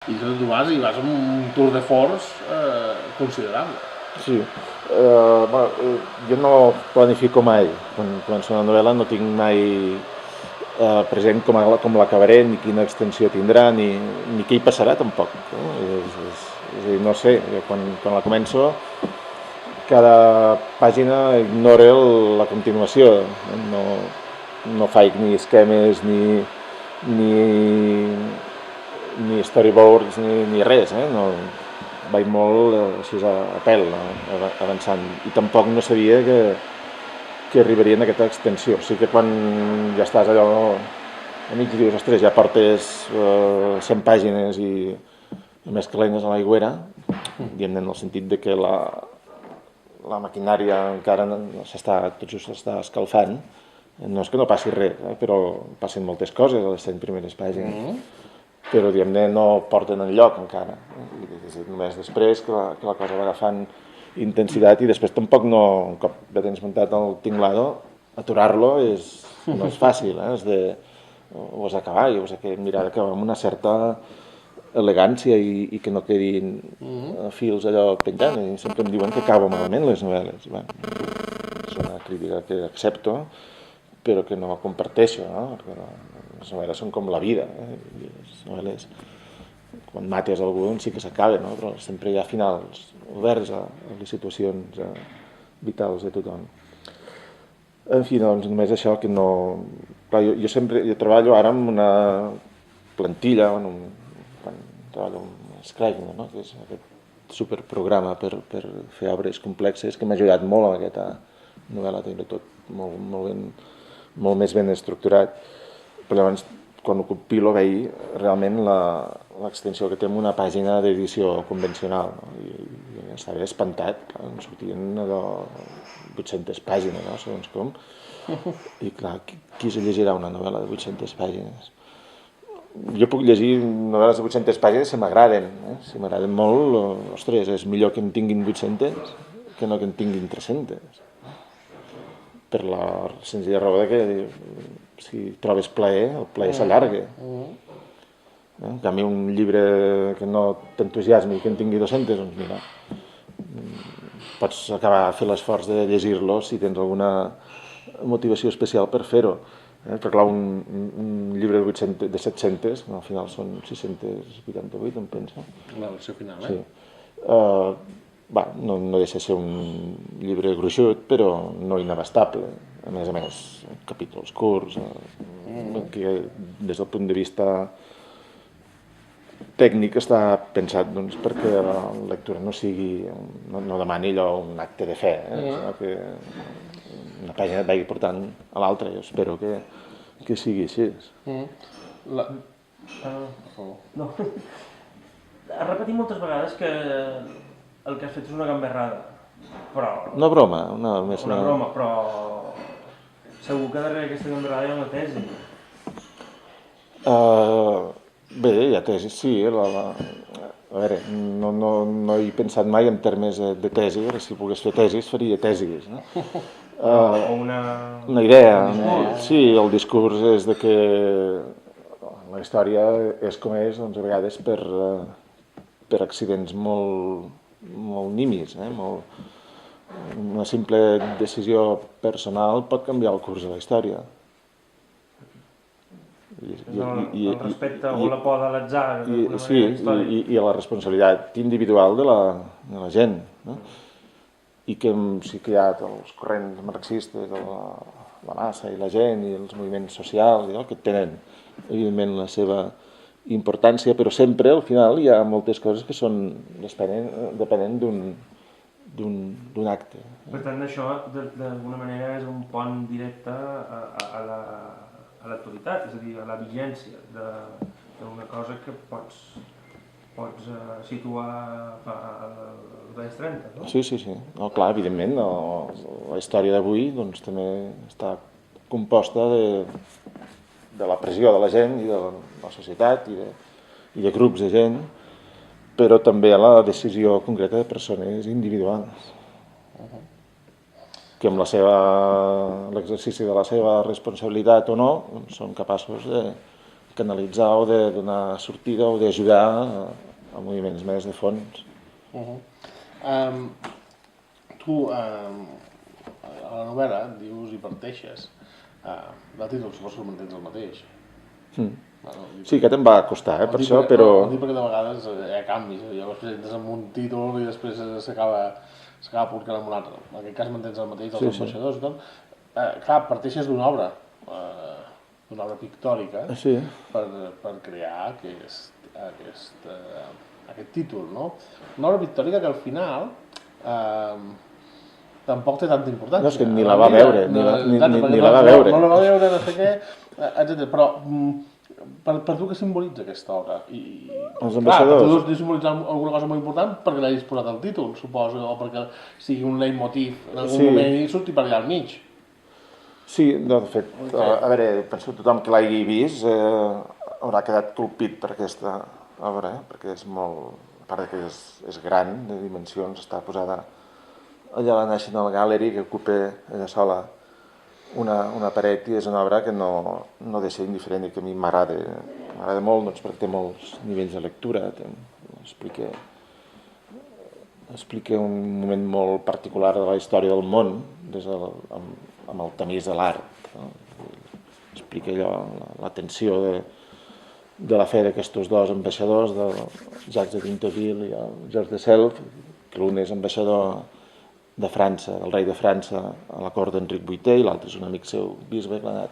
i tu vas amb un tour de force considerable. Sí. Jo no planifico mai. Quan començo una novel·la no tinc mai present com l'acabaré, ni quina extensió tindrà, ni què hi passarà tampoc. És a dir, no sé, quan la començo cada pàgina ignora la continuació. No faig ni esquemes ni storyboards ni res, no. Vaig molt així a pèl, avançant, i tampoc no sabia que arribaria en aquesta extensió. O sigui que quan ja estàs allò a mig dius, ostres, ja portes 100 pàgines i més calentes a l'aigüera, diguem-ne en el sentit de que la maquinària encara tot just s'està escalfant. No és que no passi res, però passen moltes coses a les 100 primeres pàgines. Però diguem-ne no porten enlloc encara. Només després que la cosa va agafant intensitat, i després tampoc no, un cop ja tens muntat el tinglado, aturar-lo no és fàcil, ho has d'acabar, i ho has de mirar d'acabar amb una certa elegància i que no quedin fils allò penjant. I sempre em diuen que acabo malament les novel·les. És una crítica que accepto, però que no comparteixo, perquè les novel·les són com la vida. Les novel·les, quan mates algú, sí que s'acaben, però sempre hi ha finals oberts a les situacions vitals de tothom. En fi, doncs només això, que no... Clar, jo treballo ara amb una plantilla, quan treballo amb Scrivener, que és aquest superprograma per fer obres complexes, que m'ha ajudat molt amb aquesta novel·la, té tot molt més ben estructurat. Però llavors, quan ho compilo, veig realment l'extensió que té en una pàgina d'edició convencional. I estava espantat, em sortien 800 pàgines, segons com. I clar, qui se llegirà una novel·la de 800 pàgines? Jo puc llegir novel·les de 800 pàgines si m'agraden. Si m'agraden molt, ostres, és millor que en tinguin 800 que no que en tinguin 300. Per la senzilla raó que si trobes plaer, el plaer s'allarga. En canvi, un llibre que no t'entusiasmi i que en tingui 200, doncs mira, pots acabar a fer l'esforç de llegir-lo si tens alguna motivació especial per fer-ho. Perquè clar, un llibre de 700, al final són 688, em penso. La versió final, Sí. No deixa de ser un llibre gruixut, però no inabastable. A més, capítols curts, que des del punt de vista tècnic està pensat perquè la lectura no sigui, no demani allò un acte de fe, sinó que una pàgina et vagi portant a l'altra. Jo espero que sigui així. No. Has repetit moltes vegades que el que has fet és una gamberrada, però... Una broma, Una broma, però... Segur que darrere aquesta gamberrada hi ha una tesi. Bé, hi ha tesis, sí. A veure, no he pensat mai en termes de tesi, perquè si pogués fer tesis, faria tesis. O una idea. Sí, el discurs és de que la història és com és, doncs a vegades per accidents molt nimis, una simple decisió personal pot canviar el curs de la història. El respecte o la por de l'atzar. Sí, i a la responsabilitat individual de la gent. I que sí que hi ha els corrents marxistes, la massa i la gent i els moviments socials que tenen, evidentment, la seva importància, però sempre al final hi ha moltes coses que depenen d'un acte. Per tant, això d'alguna manera és un pont directe a l'actualitat, és a dir, a la vigència d'una cosa que pots situar als anys 30, no? Sí. No, clar, evidentment, la història d'avui també està composta de la pressió de la gent i de la societat i de grups de gent, però també a la decisió concreta de persones individuals que amb l'exercici de la seva responsabilitat o no són capaços de canalitzar o de donar sortida o d'ajudar a moviments més de fons. Tu, a la novel·la, dius i parteixes. El títol suposo que mantens el mateix. Sí, aquest em va costar, per això, però... Ho dic perquè de vegades hi ha canvis, llavors presentes amb un títol i després s'acaba portant amb un altre. En aquest cas mantens el mateix dels ambaixadors i tot. Clar, parteixes d'una obra pictòrica per crear aquest títol, no? Una obra pictòrica que al final tampoc té tanta importància. No, és que ni la va veure, ni la va veure. No la va veure, no sé què, etc. Però per tu què simbolitza aquesta obra? Els ambaixadors. Clar, per tu simbolitza alguna cosa molt important perquè l'hagis posat al títol, suposo, o perquè sigui un leitmotiv en algun moment i surti per allà al mig. Sí, no, de fet, a veure, penso que tothom que l'hagi vist haurà quedat colpit per aquesta obra, perquè és molt... A part que és gran, de dimensions, està posada allà a la National Gallery, que ocupa ella sola una paret, i és una obra que no deixa indiferent i que a mi m'agrada molt, doncs, perquè té molts nivells de lectura, explica un moment molt particular de la història del món, amb el tamís de l'art. Explica allò, la tensió de la fe d'aquests dos ambaixadors, del Jacques de Tinteville i el Georges de Selve, que l'un és ambaixador de França, del rei de França, a la cort d'Enric VIII, i l'altre és un amic seu, bisbe, que l'ha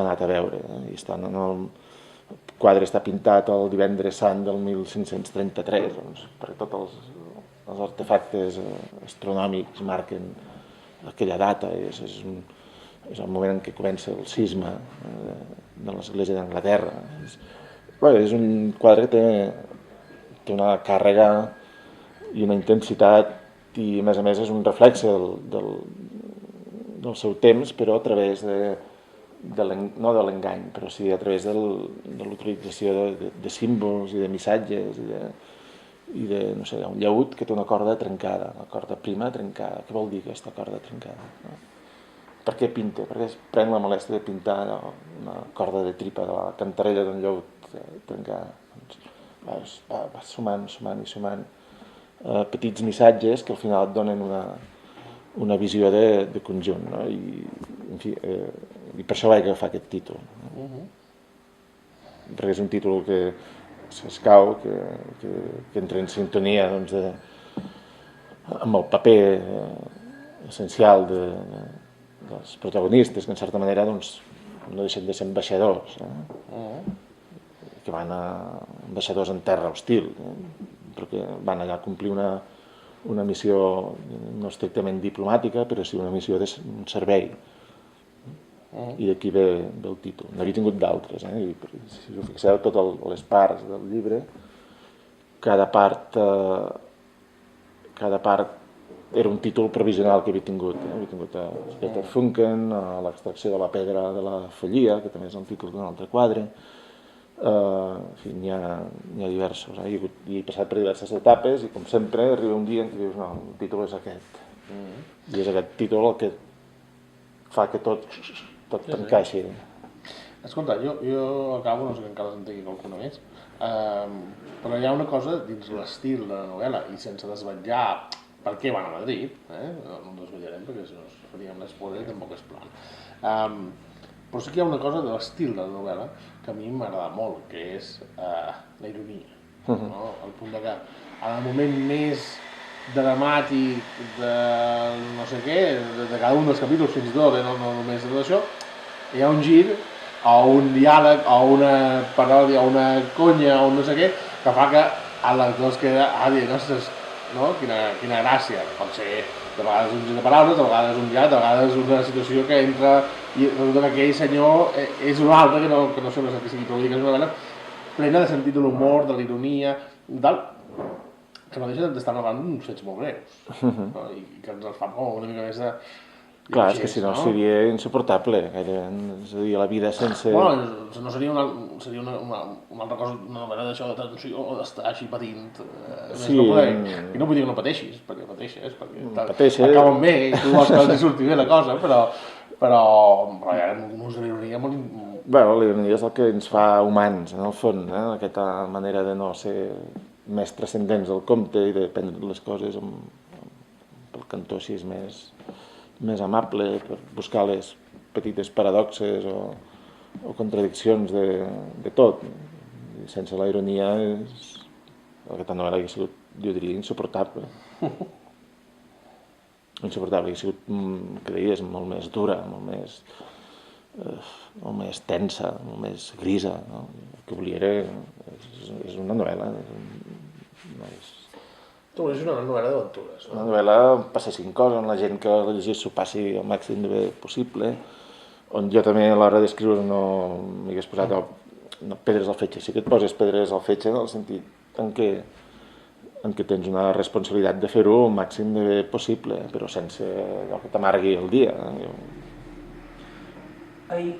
anat a veure. I el quadre està pintat el divendres sant del 1533, doncs, perquè tots els artefactes astronòmics marquen aquella data. És el moment en què comença el cisma de l'Església d'Anglaterra. És un quadre que té una càrrega i una intensitat, i a més és un reflexe del seu temps, però a través no de l'engany, però sí a través de l'utilització de símbols i de missatges i de, no sé, un llaüt que té una corda trencada, una corda prima trencada. Què vol dir aquesta corda trencada? Per què pinta? Per què es pren la molèstia de pintar una corda de tripa de la cantarella d'un llaüt trencada? Va sumant petits missatges que al final et donen una visió de conjunt, no? I per això vaig agafar aquest títol. Perquè és un títol que s'escau, que entra en sintonia amb el paper essencial dels protagonistes, que en certa manera no deixen de ser ambaixadors, que van ambaixadors en terra hostil, perquè van allà a complir una missió no estrictament diplomàtica, però sí una missió de servei. I d'aquí ve el títol. N'havia tingut d'altres, i si us fixeu, totes les parts del llibre, cada part era un títol provisional que havia tingut. Havia tingut Peter Funken, l'extracció de la pedra de la Follia, que també és el títol d'un altre quadre. En fi, n'hi ha diversos. I he passat per diverses etapes i, com sempre, arriba un dia en què dius, no, el títol és aquest. I és aquest títol el que fa que tot t'encaixi. Escolta, jo acabo, no sé que encara s'entengui qualcuna més, però hi ha una cosa dins l'estil de la novel·la, i sense desvetllar per què van a Madrid, no ho desvetllarem perquè si no faríem l'espoiler i tampoc és plan. Però sí que hi ha una cosa de l'estil de la novel·la que a mi m'agrada molt, que és la ironia. El punt de que en el moment més dramàtic de no sé què, de cada un dels capítols fins i tot, no només de tot això, hi ha un gir o un diàleg o una paròdia o una conya o no sé què que fa que a lector es queda dir, ostres, no? Quina gràcia. Pot ser de vegades un gir de paraules, de vegades un diàleg, de vegades una situació que entra i resulta que aquell senyor és un altre que no sembla que sigui, però vull dir que és una novel·la plena de sentit de l'humor, de l'ironia, que no deixa d'estar narrant uns fets molt greus, i que ens els fa una mica més de... Clar, és que si no seria insuportable, és a dir, la vida sense... Bueno, no seria una altra cosa, una novel·la d'això de tensió o d'estar així patint. Sí. I no vull dir que no pateixis, perquè pateixes, acaben bé i tu vols que els surti bé la cosa, però hi ha un ús de l'ironia molt Bueno, la ironia és el que ens fa humans, en el fons, aquesta manera de no ser més transcendents del compte i de prendre les coses pel cantó així més amable, per buscar les petites paradoxes o contradiccions de tot. I sense la ironia aquesta novel·la hauria sigut, jo diria, insuportable. Insuportable, hauria sigut, que deies, molt més dura, molt més tensa, molt més grisa. No? El que volia era... és una novel·la. Tu volies una novel·la d'aventures, no? Una novel·la on passessin coses, on la gent que la llegís s'ho passi el màxim de bé possible, on jo també a l'hora d'escriure no m'hagués posat pedres al fetge. Sí que et poses pedres al fetge en el sentit en què tens una responsabilitat de fer-ho el màxim de bé possible, però sense que t'amargui el dia. Ahir